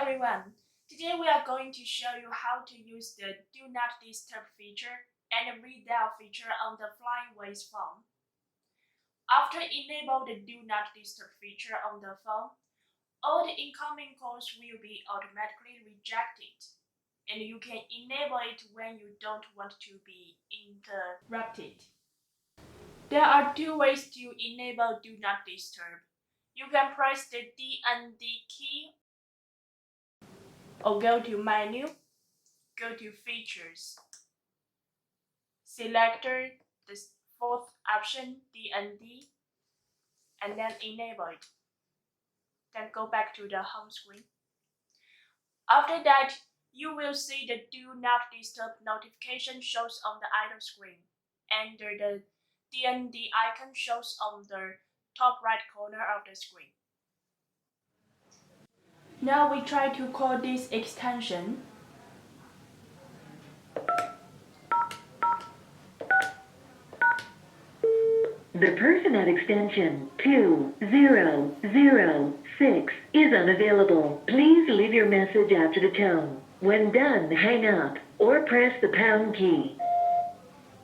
everyone! Today we are going to show you how to use the Do Not Disturb feature and the Redial feature on the Flyingvoice phone. After enable the Do Not Disturb feature on the phone, all the incoming calls will be automatically rejected, and you can enable it when you don't want to be interrupted. There are two ways to enable Do Not Disturb. You can press the D and D key or go to Menu, go to Features, select the fourth option D&D, and then enable it. Then go back to the home screen. After that, you will see the Do Not Disturb notification shows on the idle screen, and the D&D icon shows on the top right corner of the screen. Now we try to call this extension. The person at extension 2006 is unavailable. Please leave your message after the tone. When done, hang up or press the pound key.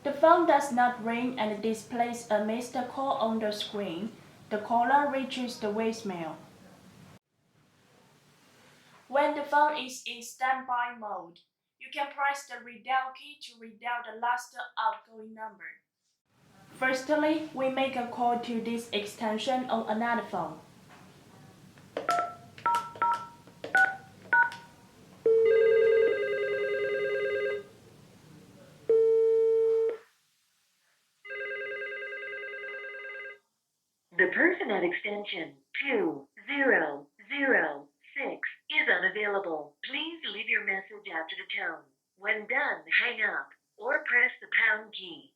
The phone does not ring and displays a missed call on the screen. The caller reaches the voicemail. When the phone is in standby mode, you can press the redial key to redial the last outgoing number. Firstly, we make a call to this extension on another phone. The person at extension 2006 is unavailable. Please leave your message after the tone. When done, hang up or press the pound key.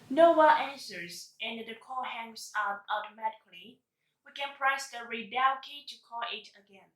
No one answers and the call hangs up automatically. We can press the redial key to call it again.